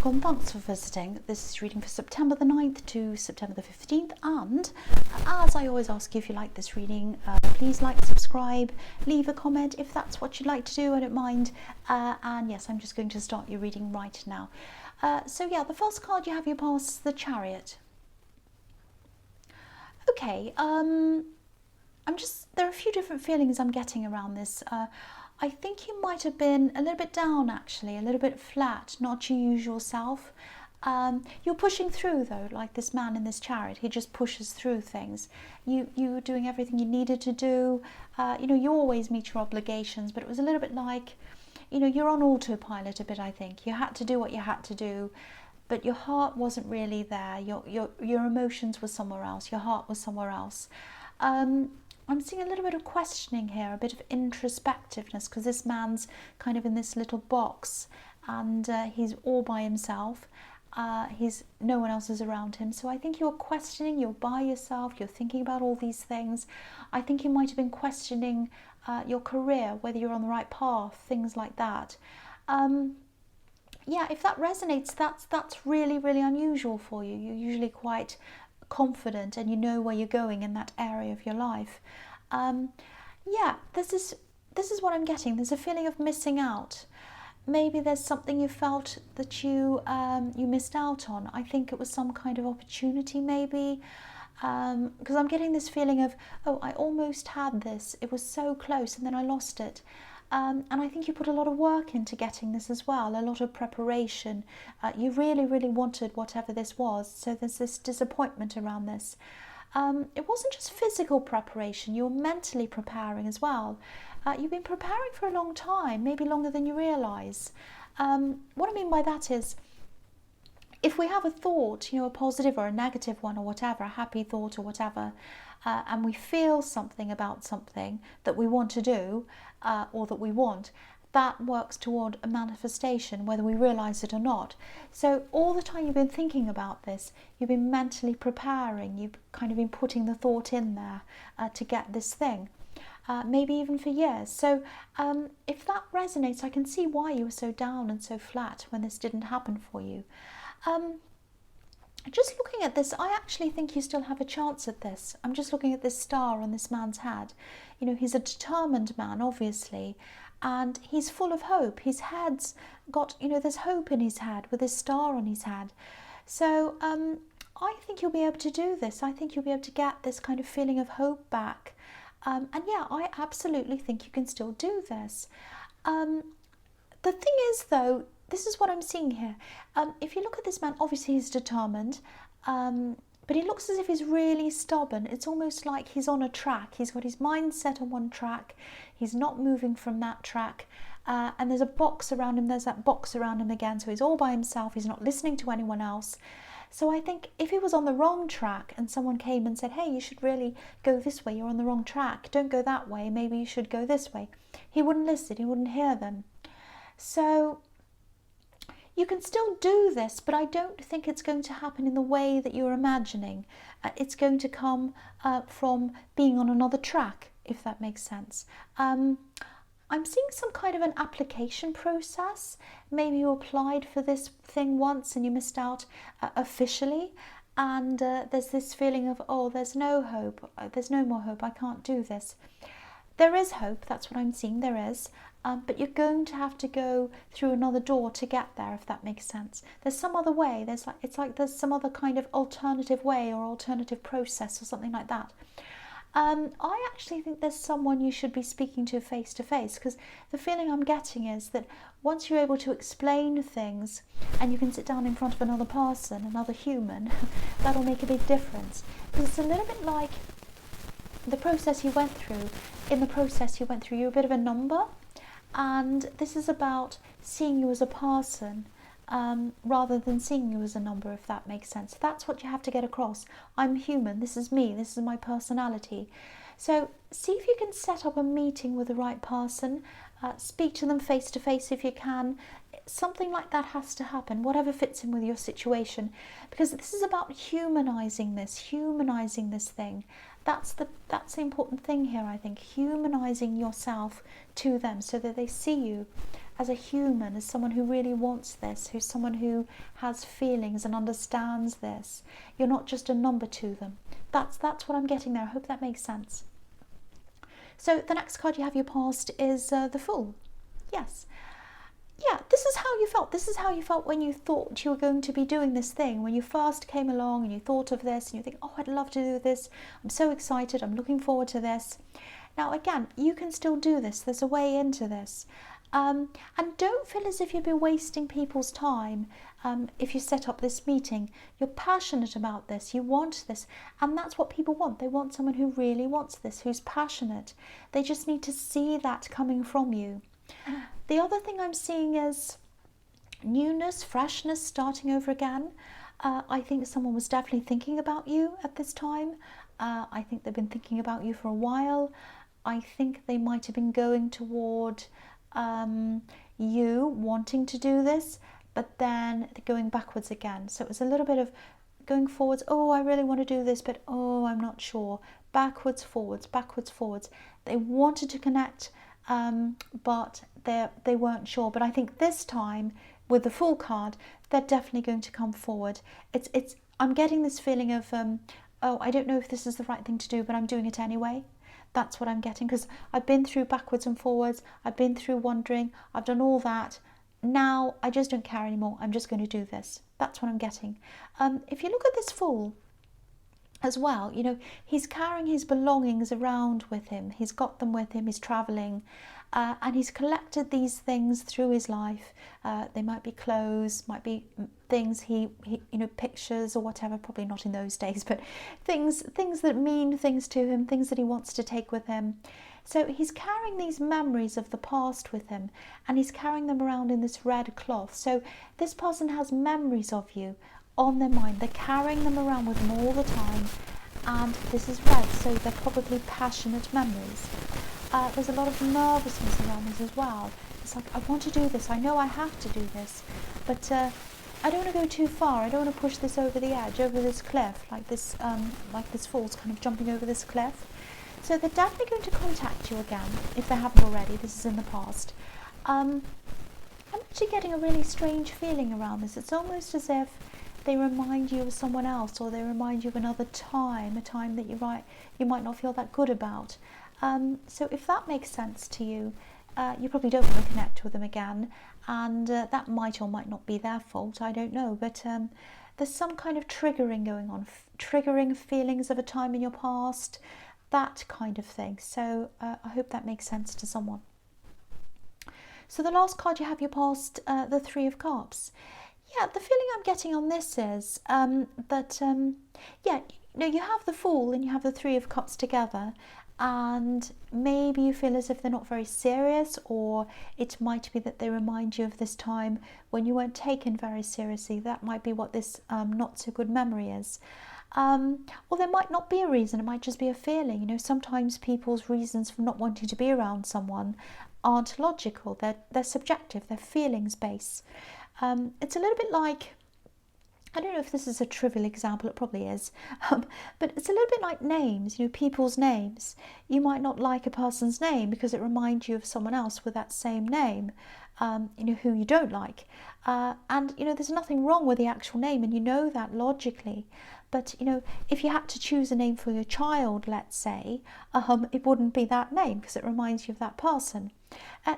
Capricorn, thanks for visiting. This is reading for September the 9th to September the 15th, and as I always ask you, if you like this reading, please like, subscribe, leave a comment if that's what you'd like to do. I don't mind. And yes, I'm just going to start your reading right now. So yeah, the first card you have your pass is the Chariot. Okay, there are a few different feelings I'm getting around this. I think you might have been a little bit down, actually, a little bit flat, not your usual self. You're pushing through, though, like this man in this chariot. He just pushes through things. You were doing everything you needed to do. You always meet your obligations, but it was a little bit like, you're on autopilot a bit, I think. You had to do what you had to do, but your heart wasn't really there. Your emotions were somewhere else. Your heart was somewhere else. I'm seeing a little bit of questioning here, a bit of introspectiveness, because this man's kind of in this little box and he's all by himself. No one else is around him. So I think you're questioning, you're by yourself, you're thinking about all these things. I think you might have been questioning your career, whether you're on the right path, things like that. Yeah, if that resonates, that's really, really unusual for you. You're usually quite confident and you know where you're going in that area of your life. Yeah, this is what I'm getting. There's a feeling of missing out. Maybe there's something you felt that you missed out on. I think it was some kind of opportunity, maybe, because I'm getting this feeling of, oh, I almost had this. It was so close and then I lost it. And I think you put a lot of work into getting this as well, a lot of preparation. You really, really wanted whatever this was, so there's this disappointment around this. It wasn't just physical preparation, you were mentally preparing as well. You've been preparing for a long time, maybe longer than you realise. What I mean by that is, if we have a thought, a positive or a negative one or whatever, a happy thought or whatever, and we feel something about something that we want to do, or that we want, that works toward a manifestation, whether we realise it or not. So all the time you've been thinking about this, you've been mentally preparing, you've kind of been putting the thought in there to get this thing, maybe even for years. So if that resonates, I can see why you were so down and so flat when this didn't happen for you. Just looking at this, I actually think you still have a chance at this. I'm just looking at this star on this man's head. He's a determined man, obviously, and he's full of hope. His head's got, there's hope in his head with this star on his head. So I think you'll be able to do this. I think you'll be able to get this kind of feeling of hope back. And yeah, I absolutely think you can still do this. The thing is, though, this is what I'm seeing here. If you look at this man, obviously he's determined, but he looks as if he's really stubborn. It's almost like he's on a track. He's got his mind set on one track. He's not moving from that track. And there's a box around him. There's that box around him again. So he's all by himself. He's not listening to anyone else. So I think if he was on the wrong track and someone came and said, hey, you should really go this way. You're on the wrong track. Don't go that way. Maybe you should go this way. He wouldn't listen. He wouldn't hear them. So you can still do this, but I don't think it's going to happen in the way that you're imagining. It's going to come from being on another track, if that makes sense. I'm seeing some kind of an application process. Maybe you applied for this thing once and you missed out officially. And there's this feeling of, oh, there's no hope. There's no more hope. I can't do this. There is hope. That's what I'm seeing. There is. But you're going to have to go through another door to get there, if that makes sense. There's some other way. It's like there's some other kind of alternative way or alternative process or something like that. I actually think there's someone you should be speaking to face, because the feeling I'm getting is that once you're able to explain things and you can sit down in front of another person, another human, that'll make a big difference. Because it's a little bit like the process you went through. In the process you went through, you're a bit of a number. And this is about seeing you as a person rather than seeing you as a number, if that makes sense. That's what you have to get across. I'm human. This is me. This is my personality. So see if you can set up a meeting with the right person. Speak to them face to face if you can. Something like that has to happen, whatever fits in with your situation. Because this is about humanizing this thing. that's the important thing here, I think, humanizing yourself to them so that they see you as a human, as someone who really wants this, who's someone who has feelings and understands this. You're not just a number to them. That's what I'm getting there. I hope that makes sense. So the next card you have your past is the Fool. Yes. Yeah, this is how you felt. This is how you felt when you thought you were going to be doing this thing. When you first came along and you thought of this and you think, oh, I'd love to do this. I'm so excited. I'm looking forward to this. Now, again, you can still do this. There's a way into this. And don't feel as if you'll be wasting people's time if you set up this meeting. You're passionate about this. You want this. And that's what people want. They want someone who really wants this, who's passionate. They just need to see that coming from you. The other thing I'm seeing is newness, freshness, starting over again. I think someone was definitely thinking about you at this time. I think they've been thinking about you for a while. I think they might have been going toward you wanting to do this, but then going backwards again. So it was a little bit of going forwards. Oh, I really want to do this, but oh, I'm not sure. Backwards, forwards, backwards, forwards. They wanted to connect, but they weren't sure. But I think this time with the Fool card, they're definitely going to come forward. I'm getting this feeling of oh, I don't know if this is the right thing to do, but I'm doing it anyway. That's what I'm getting, because I've been through backwards and forwards. I've been through wondering. I've done all that. Now I just don't care anymore. I'm just going to do this. That's what I'm getting. If you look at this Fool as well, you know, he's carrying his belongings around with him. He's got them with him. He's traveling, and he's collected these things through his life. They might be clothes, might be things he you know, pictures or whatever. Probably not in those days, but things that mean things to him, things that he wants to take with him. So he's carrying these memories of the past with him, and he's carrying them around in this red cloth. So this person has memories of you on their mind. They're carrying them around with them all the time, and this is red, so they're probably passionate memories. There's a lot of nervousness around this as well. It's like, I want to do this, I know I have to do this, but I don't want to go too far. I don't want to push this over the edge, over this cliff, like this Fool's kind of jumping over this cliff. So they're definitely going to contact you again, if they haven't already. This is in the past. I'm actually getting a really strange feeling around this. It's almost as if they remind you of someone else, or they remind you of another time, a time that you might not feel that good about. So if that makes sense to you, you probably don't want to connect with them again, and that might or might not be their fault, I don't know, but there's some kind of triggering going on, triggering feelings of a time in your past, that kind of thing. So I hope that makes sense to someone. So the last card you have your past, the Three of Cups. Yeah, the feeling I'm getting on this is that, yeah, you know, you have the Fool and you have the Three of Cups together, and maybe you feel as if they're not very serious, or it might be that they remind you of this time when you weren't taken very seriously. That might be what this not so good memory is. Or there might not be a reason, it might just be a feeling. You know, sometimes people's reasons for not wanting to be around someone aren't logical, they're subjective, they're feelings based. It's a little bit like, I don't know if this is a trivial example, it probably is, but it's a little bit like names, you know, people's names. You might not like a person's name because it reminds you of someone else with that same name, you know, who you don't like. And, you know, there's nothing wrong with the actual name, and you know that logically. But, you know, if you had to choose a name for your child, let's say, it wouldn't be that name because it reminds you of that person.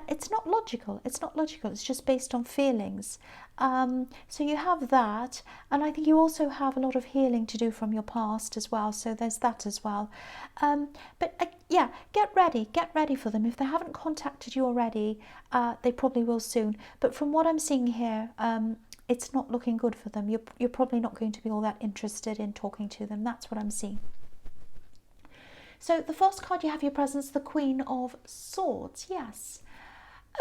It's not logical. It's not logical. It's just based on feelings. So you have that, and I think you also have a lot of healing to do from your past as well. So there's that as well. But yeah, get ready for them. If they haven't contacted you already, they probably will soon. But from what I'm seeing here, it's not looking good for them. You're probably not going to be all that interested in talking to them. That's what I'm seeing. So the first card you have your presence, the Queen of Swords. Yes.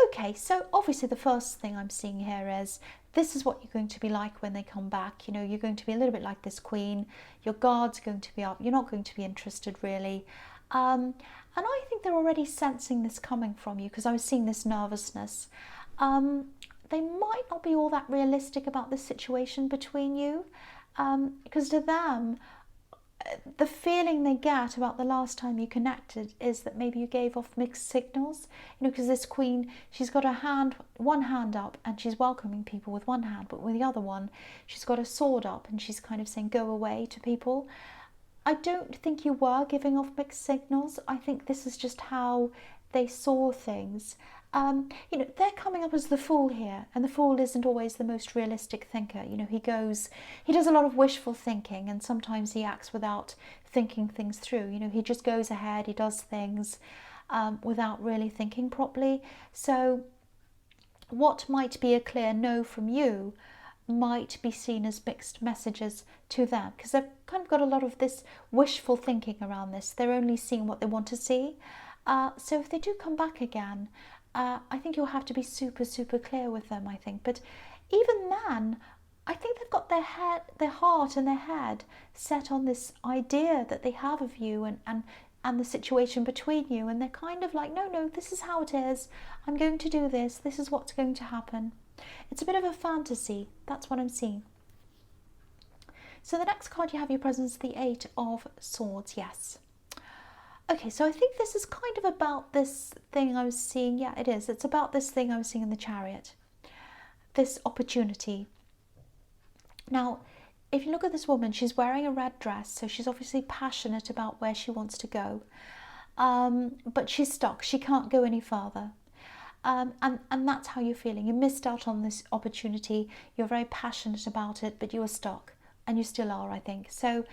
Okay, so obviously the first thing I'm seeing here is this is what you're going to be like when they come back. You know, you're going to be a little bit like this Queen. Your guard's going to be up. You're not going to be interested really. And I think they're already sensing this coming from you, because I was seeing this nervousness. They might not be all that realistic about this situation between you, because to them, the feeling they get about the last time you connected is that maybe you gave off mixed signals, because this queen, she's got one hand up and she's welcoming people with one hand, but with the other one she's got a sword up and she's kind of saying go away to people. I don't think you were giving off mixed signals. I think this is just how they saw things. They're coming up as the Fool here, and the Fool isn't always the most realistic thinker. He does a lot of wishful thinking, and sometimes he acts without thinking things through. He just goes ahead, he does things without really thinking properly. So what might be a clear no from you might be seen as mixed messages to them, because they've kind of got a lot of this wishful thinking around this. They're only seeing what they want to see. So if they do come back again, I think you'll have to be super, super clear with them, I think. But even then, I think they've got their heart and their head set on this idea that they have of you and the situation between you. And they're kind of like, no, this is how it is. I'm going to do this. This is what's going to happen. It's a bit of a fantasy. That's what I'm seeing. So the next card you have your presence, the Eight of Swords. Yes. Okay, so I think this is kind of about this thing I was seeing. Yeah, it is. It's about this thing I was seeing in the Chariot. This opportunity. Now, if you look at this woman, she's wearing a red dress, so she's obviously passionate about where she wants to go. But she's stuck. She can't go any further. And that's how you're feeling. You missed out on this opportunity. You're very passionate about it, but you were stuck. And you still are, I think. So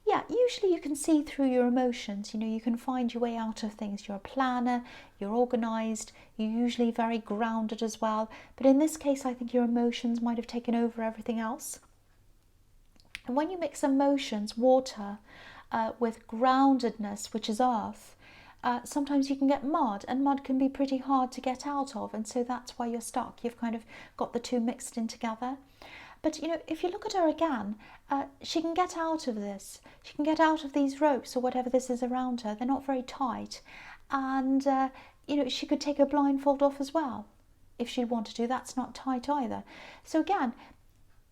yeah, usually you can see through your emotions. You can find your way out of things. You're a planner, you're organised, you're usually very grounded as well. But in this case, I think your emotions might have taken over everything else. And when you mix emotions, water, with groundedness, which is earth, sometimes you can get mud, and mud can be pretty hard to get out of. And so that's why you're stuck. You've kind of got the two mixed in together. But, if you look at her again, she can get out of this. She can get out of these ropes or whatever this is around her. They're not very tight. And, she could take her blindfold off as well if she'd want to do. That's not tight either. So again,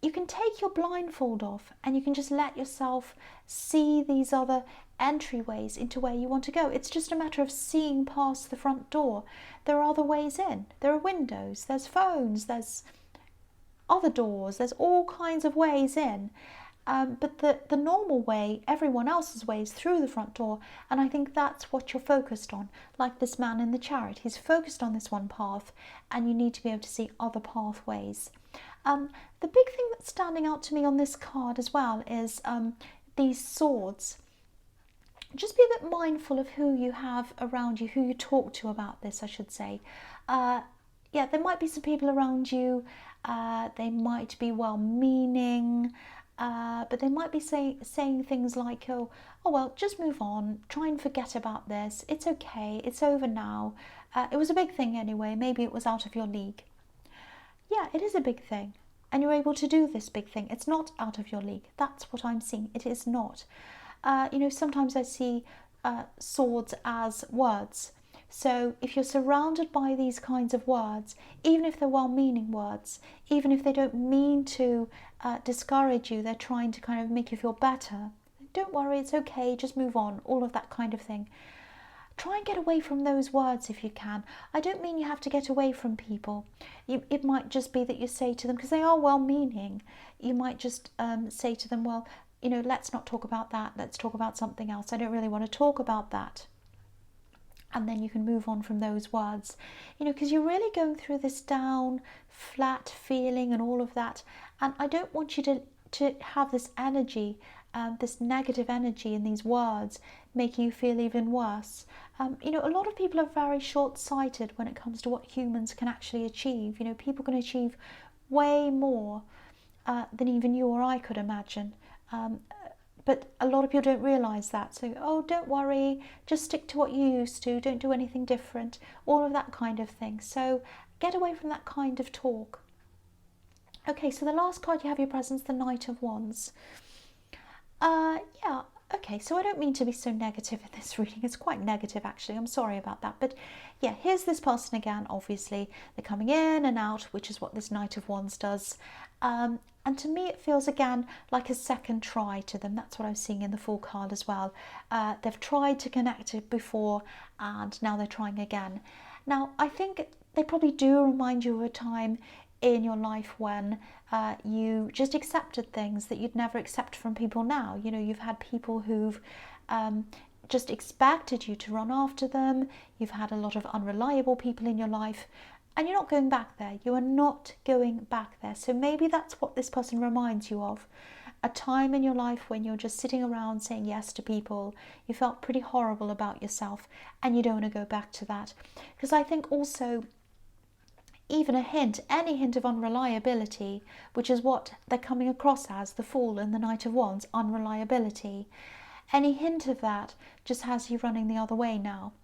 you can take your blindfold off and you can just let yourself see these other entryways into where you want to go. It's just a matter of seeing past the front door. There are other ways in. There are windows, there's phones, there's other doors, there's all kinds of ways in, but the normal way, everyone else's way, is through the front door. And I think that's what you're focused on, like this man in the Chariot. He's focused on this one path, and you need to be able to see other pathways. The big thing that's standing out to me on this card as well is these swords. Just be a bit mindful of who you have around you, who you talk to about this, I should say. Yeah, there might be some people around you. They might be well-meaning, but they might be saying things like, oh, well, just move on. Try and forget about this. It's okay. It's over now. It was a big thing anyway. Maybe it was out of your league. Yeah, it is a big thing. And you're able to do this big thing. It's not out of your league. That's what I'm seeing. It is not. Sometimes I see swords as words. So if you're surrounded by these kinds of words, even if they're well-meaning words, even if they don't mean to discourage you, they're trying to kind of make you feel better. Don't worry, it's okay, just move on, all of that kind of thing. Try and get away from those words if you can. I don't mean you have to get away from people. It might just be that you say to them, because they are well-meaning, you might just say to them, well, let's not talk about that, let's talk about something else. I don't really want to talk about that. And then you can move on from those words, because you're really going through this down, flat feeling and all of that. And I don't want you to have this energy, this negative energy in these words, making you feel even worse. A lot of people are very short-sighted when it comes to what humans can actually achieve. People can achieve way more than even you or I could imagine. But a lot of people don't realise that. So, oh, don't worry, just stick to what you used to, don't do anything different, all of that kind of thing. So get away from that kind of talk. Okay, so the last card you have your presence, the Knight of Wands. Yeah, Okay, so I don't mean to be so negative in this reading. It's quite negative, actually. I'm sorry about that. But yeah, here's this person again. Obviously, they're coming in and out, which is what this Knight of Wands does. And to me, it feels again like a second try to them. That's what I'm seeing in the Fool card as well. They've tried to connect it before, and now they're trying again. Now, I think they probably do remind you of a time in your life when you just accepted things that you'd never accept from people now. You know, you've had people who've just expected you to run after them. You've had a lot of unreliable people in your life, and you're not going back there. You are not going back there. So maybe that's what this person reminds you of. A time in your life when you're just sitting around saying yes to people. You felt pretty horrible about yourself, and you don't want to go back to that. Because I think also, even a hint, any hint of unreliability, which is what they're coming across as, the Fool and the Knight of Wands, unreliability, any hint of that just has you running the other way now.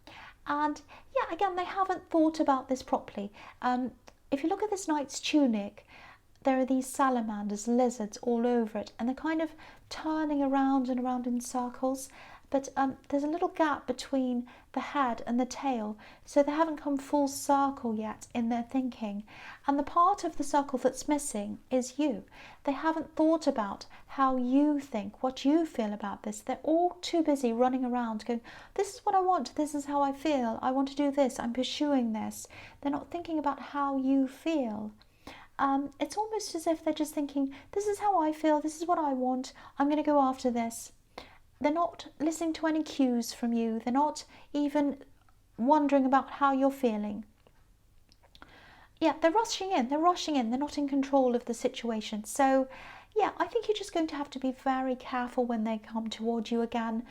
And yeah, again, they haven't thought about this properly. If you look at this knight's tunic, there are these salamanders, lizards all over it, and they're kind of turning around and around in circles. But there's a little gap between the head and the tail, so they haven't come full circle yet in their thinking. And the part of the circle that's missing is you. They haven't thought about how you think, what you feel about this. They're all too busy running around going, this is what I want, this is how I feel, I want to do this, I'm pursuing this. They're not thinking about how you feel. It's almost as if they're just thinking, this is how I feel, this is what I want, I'm going to go after this. They're not listening to any cues from you. They're not even wondering about how you're feeling. Yeah, they're rushing in. They're not in control of the situation. So, yeah, I think you're just going to have to be very careful when they come towards you again.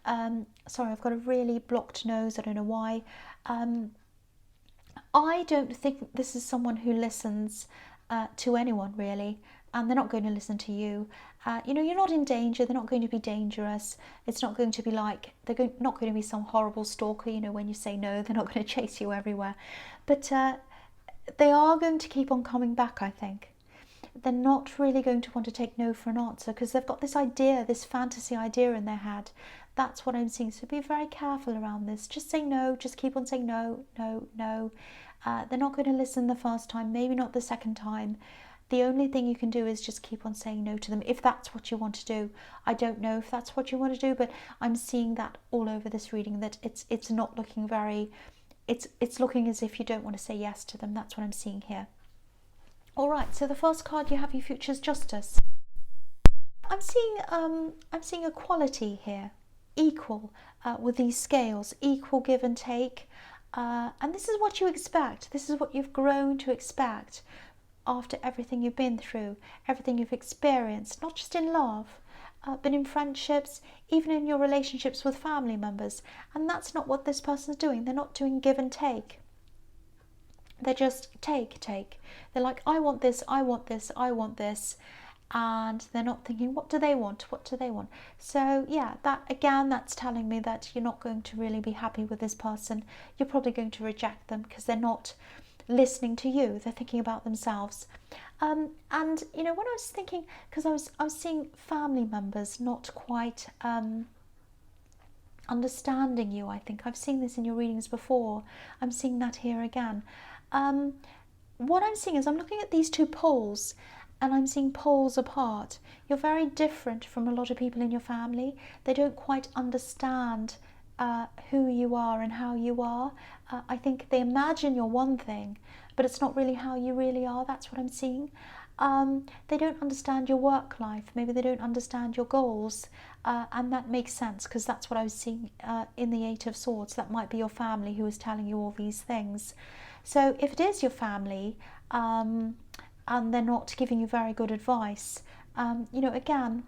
Sorry, I've got a really blocked nose. I don't know why. I don't think this is someone who listens to anyone, really. And they're not going to listen to you. You know, you're not in danger. They're not going to be dangerous. It's not going to be like, not going to be some horrible stalker, you know, when you say no, they're not going to chase you everywhere. But they are going to keep on coming back, I think. They're not really going to want to take no for an answer because they've got this idea, this fantasy idea in their head. That's what I'm seeing. So be very careful around this. Just say no. Just keep on saying no, no, no. They're not going to listen the first time, maybe not the second time. The only thing you can do is just keep on saying no to them, if that's what you want to do. I don't know if that's what you want to do, but I'm seeing that all over this reading, that it's not looking very, it's looking as if you don't want to say yes to them. That's what I'm seeing here. All right, so the first card you have, your future's justice. I'm seeing equality here, equal with these scales, equal give and take. And this is what you expect. This is what you've grown to expect after everything you've been through, everything you've experienced, not just in love, but in friendships, even in your relationships with family members. And that's not what this person's doing. They're not doing give and take. They're just take. They're like, I want this, I want this, I want this. And they're not thinking, what do they want? What do they want? So yeah, that's telling me that you're not going to really be happy with this person. You're probably going to reject them because they're not listening to you. They're thinking about themselves. And you know, when I was thinking, because I was seeing family members not quite understanding you. I think I've seen this in your readings before. I'm seeing that here again. What I'm seeing is I'm looking at these two poles, and I'm seeing poles apart. You're very different from a lot of people in your family. They don't quite understand who you are and how you are. I think they imagine you're one thing, but it's not really how you really are. That's what I'm seeing. They don't understand your work life. Maybe they don't understand your goals, and that makes sense because that's what I was seeing in the Eight of Swords. That might be your family who is telling you all these things. So if it is your family, and they're not giving you very good advice, you know, again,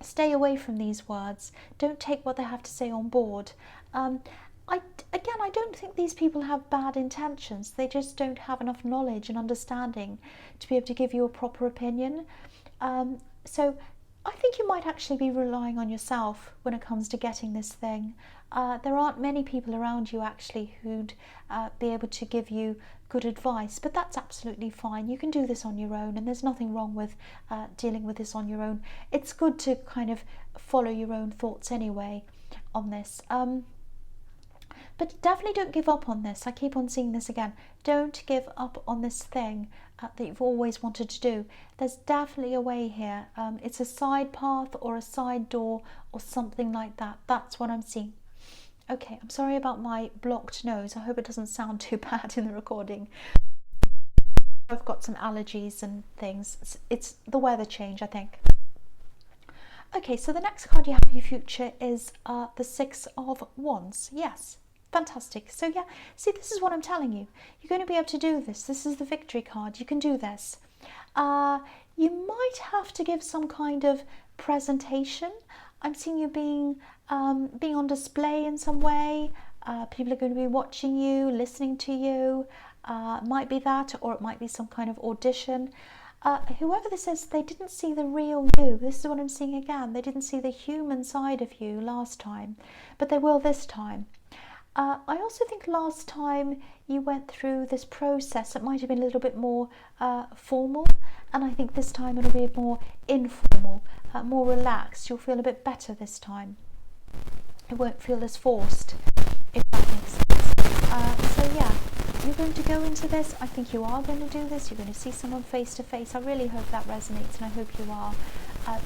stay away from these words. Don't take what they have to say on board. I don't think these people have bad intentions. They just don't have enough knowledge and understanding to be able to give you a proper opinion. So I think you might actually be relying on yourself when it comes to getting this thing. There aren't many people around you actually who'd be able to give you good advice, but that's absolutely fine. You can do this on your own, and there's nothing wrong with dealing with this on your own. It's good to kind of follow your own thoughts anyway on this. But definitely don't give up on this. I keep on seeing this again. Don't give up on this thing that you've always wanted to do. There's definitely a way here. It's a side path or a side door or something like that. That's what I'm seeing. Okay, I'm sorry about my blocked nose. I hope it doesn't sound too bad in the recording. I've got some allergies and things. It's the weather change, I think. Okay, so the next card you have for your future is the Six of Wands. Yes. Fantastic. So yeah, see, this is what I'm telling you. You're going to be able to do this. This is the victory card. You can do this. You might have to give some kind of presentation. I'm seeing you being on display in some way. People are going to be watching you, listening to you. It might be that, or it might be some kind of audition. Whoever this is, they didn't see the real you. This is what I'm seeing again. They didn't see the human side of you last time, but they will this time. I also think last time you went through this process, it might have been a little bit more formal, and I think this time it'll be more informal, more relaxed. You'll feel a bit better this time. It won't feel as forced, if that makes sense. So yeah, you're going to go into this. I think you are going to do this. You're going to see someone face to face. I really hope that resonates, and I hope you are,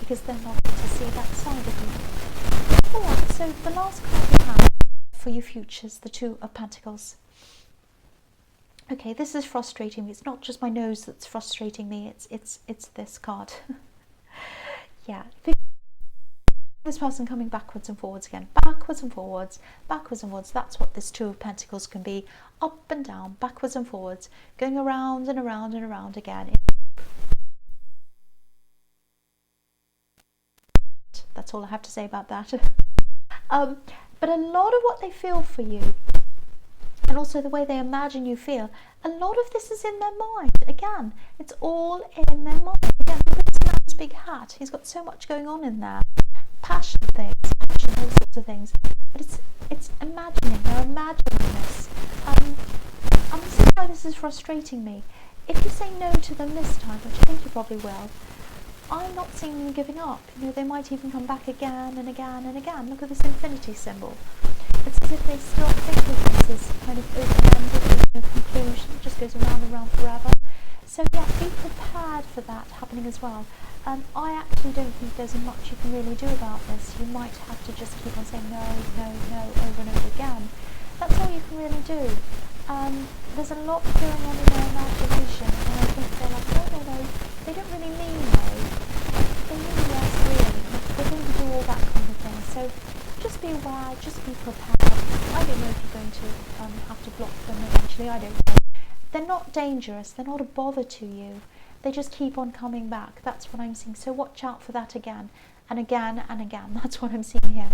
because they're not going to see that side of you. Alright, so the last card we have for your futures, the Two of Pentacles. Okay, this is frustrating me. It's not just my nose that's frustrating me. It's this card. Yeah, this person coming backwards and forwards again, backwards and forwards, backwards and forwards. That's what this Two of Pentacles can be. Up and down, backwards and forwards, going around and around and around again. That's all I have to say about that. But a lot of what they feel for you, and also the way they imagine you feel, a lot of this is in their mind. Again, it's all in their mind. Again, look at this man's big hat. He's got so much going on in there. Passion things, passion, all sorts of things. But it's imagining. They're imagining this. I'm seeing why this is frustrating me. If you say no to them this time, which I think you probably will, I'm not seeing them giving up. You know, they might even come back again and again and again. Look at this infinity symbol. It's as if they still think that this is kind of open-ended, there's no conclusion, it just goes around and around forever. So yeah, be prepared for that happening as well. I actually don't think there's much you can really do about this. You might have to just keep on saying no, no, no, over and over again. That's all you can really do. There's a lot going on in their imagination, and I think they're like, no, they don't really mean no. They mean yes, really. They're going to do all that kind of thing. So just be aware, just be prepared. I don't know if you're going to have to block them eventually. I don't know. They're not dangerous. They're not a bother to you. They just keep on coming back. That's what I'm seeing. So watch out for that again and again and again. That's what I'm seeing here.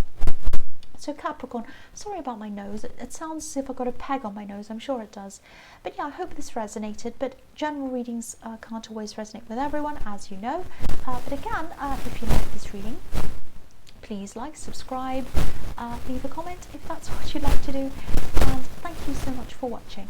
So Capricorn, sorry about my nose. It sounds as if I've got a peg on my nose. I'm sure it does. But yeah, I hope this resonated. But general readings can't always resonate with everyone, as you know. But again, if you like this reading, please like, subscribe, leave a comment if that's what you'd like to do. And thank you so much for watching.